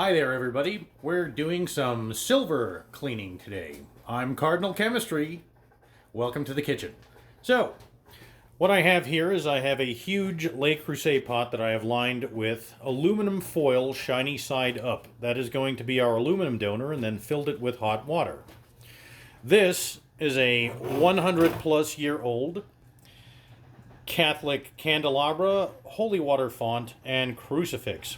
Hi there, everybody. We're doing some silver cleaning today. I'm Cardinal Chemistry. Welcome to the kitchen. So, what I have here is I have a huge Le Creuset pot that I have lined with aluminum foil shiny side up. That is going to be our aluminum donor, and then filled it with hot water. This is a 100 plus year old Catholic candelabra, holy water font, and crucifix.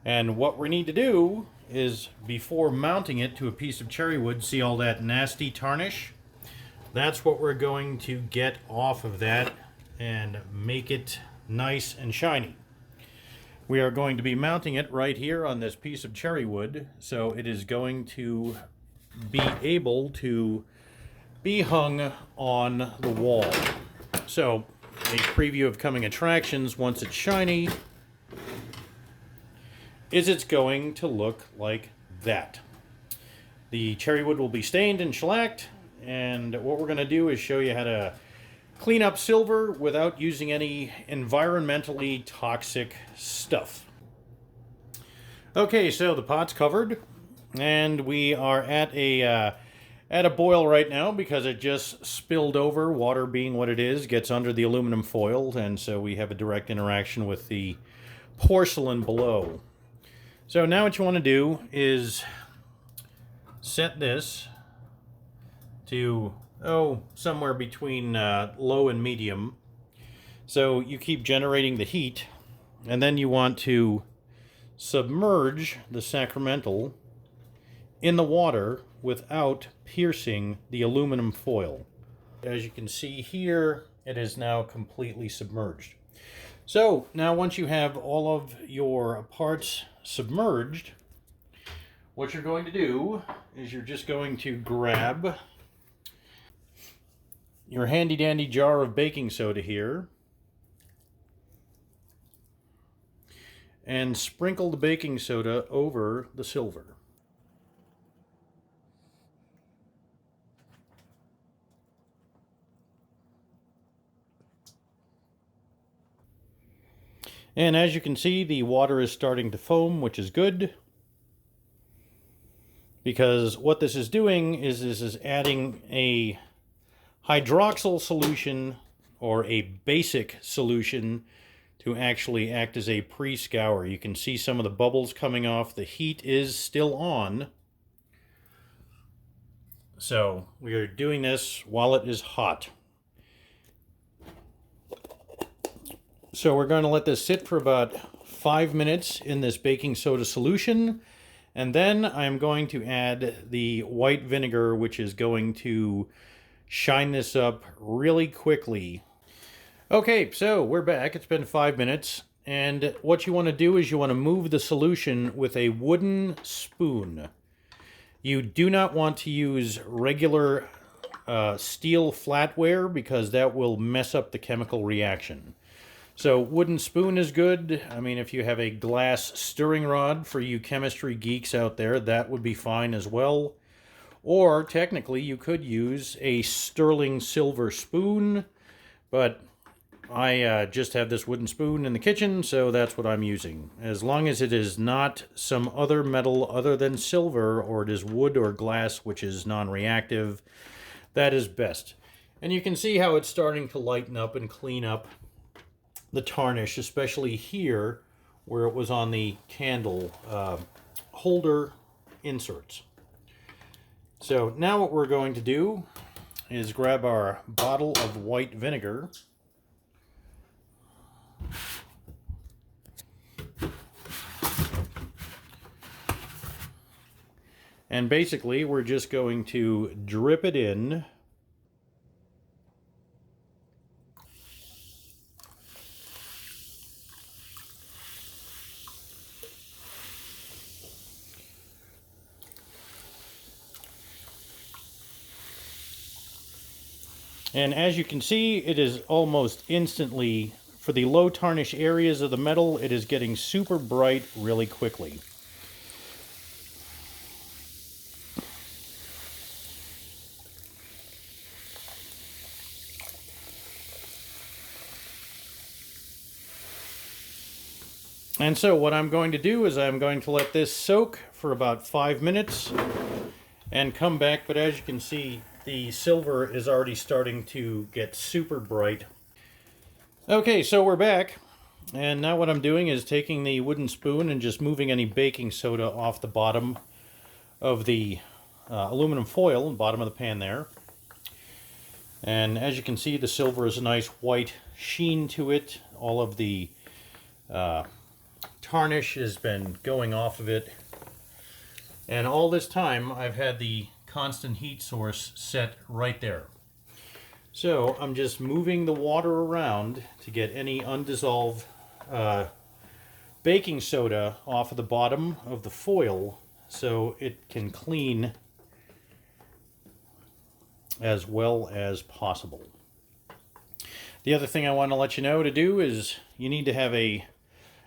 And what we need to do is, before mounting it to a piece of cherry wood, see all that nasty tarnish? That's what we're going to get off of that and make it nice and shiny. We are going to be mounting it right here on this piece of cherry wood, so it is going to be able to be hung on the wall. So, a preview of coming attractions once it's shiny is it's going to look like that. The cherry wood will be stained and shellacked, and what we're going to do is show you how to clean up silver without using any environmentally toxic stuff. Okay, so the pot's covered, and we are at a boil right now because it just spilled over. Water, being what it is, gets under the aluminum foil, and so we have a direct interaction with the porcelain below. So now what you want to do is set this to, somewhere between low and medium. So you keep generating the heat, and then you want to submerge the sacramental in the water without piercing the aluminum foil. As you can see here, it is now completely submerged. So now once you have all of your parts submerged, what you're going to do is you're just going to grab your handy dandy jar of baking soda here and sprinkle the baking soda over the silver. And as you can see, the water is starting to foam, which is good, because what this is doing is this is adding a hydroxyl solution or a basic solution to actually act as a pre-scour. You can see some of the bubbles coming off. The heat is still on. So we are doing this while it is hot. So we're going to let this sit for about 5 minutes in this baking soda solution, and then I'm going to add the white vinegar, which is going to shine this up really quickly. Okay, so we're back. It's been 5 minutes, and what you want to do is you want to move the solution with a wooden spoon. You do not want to use regular steel flatware because that will mess up the chemical reaction. So wooden spoon is good. I mean, if you have a glass stirring rod for you chemistry geeks out there, that would be fine as well. Or technically you could use a sterling silver spoon, but I just have this wooden spoon in the kitchen, so that's what I'm using. As long as it is not some other metal other than silver, or it is wood or glass, which is non-reactive, that is best. And you can see how it's starting to lighten up and clean up the tarnish, especially here where it was on the candle holder inserts. So now what we're going to do is grab our bottle of white vinegar, and basically we're just going to drip it in . And as you can see, it is almost instantly, for the low tarnish areas of the metal, it is getting super bright really quickly. And so what I'm going to do is I'm going to let this soak for about 5 minutes and come back. But as you can see, the silver is already starting to get super bright. Okay, so we're back. And now what I'm doing is taking the wooden spoon and just moving any baking soda off the bottom of the aluminum foil, the bottom of the pan there. And as you can see, the silver is a nice white sheen to it. All of the tarnish has been going off of it. And all this time, I've had the constant heat source set right there. So I'm just moving the water around to get any undissolved baking soda off of the bottom of the foil so it can clean as well as possible. The other thing I want to let you know to do is you need to have a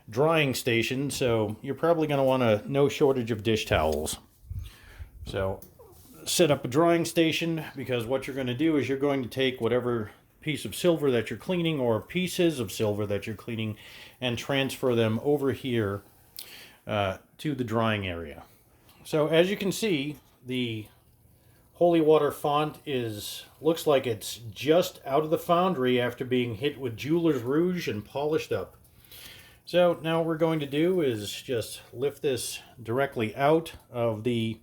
drying station, so you're probably going to want no shortage of dish towels. So set up a drying station, because what you're going to do is you're going to take whatever piece of silver that you're cleaning or pieces of silver that you're cleaning and transfer them over here to the drying area. So as you can see, the holy water font looks like it's just out of the foundry after being hit with jeweler's rouge and polished up. So now what we're going to do is just lift this directly out of the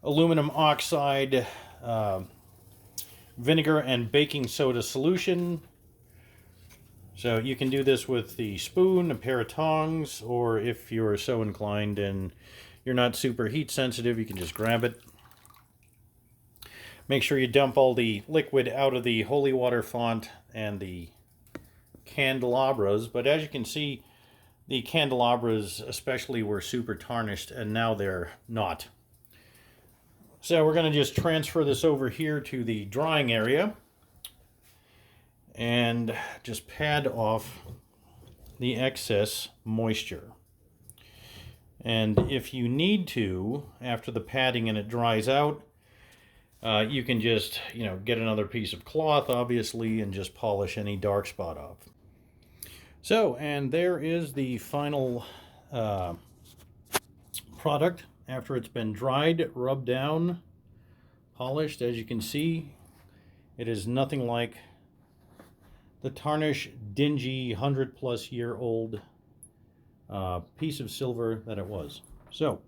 aluminum oxide vinegar and baking soda solution. So you can do this with the spoon, a pair of tongs, or if you're so inclined and you're not super heat sensitive, you can just grab it. Make sure you dump all the liquid out of the holy water font and the candelabras. But as you can see, the candelabras especially were super tarnished, and now they're not. So we're going to just transfer this over here to the drying area and just pad off the excess moisture. And if you need to, after the padding and it dries out, you can just, get another piece of cloth, obviously, and just polish any dark spot off. So, and there is the final product after it's been dried, rubbed down, polished. As you can see, it is nothing like the tarnish, dingy, 100-plus-year-old piece of silver that it was. So,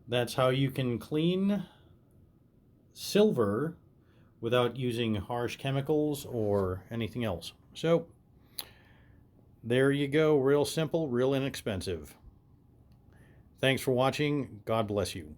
that's how you can clean silver without using harsh chemicals or anything else. So, there you go. Real simple, real inexpensive. Thanks for watching. God bless you.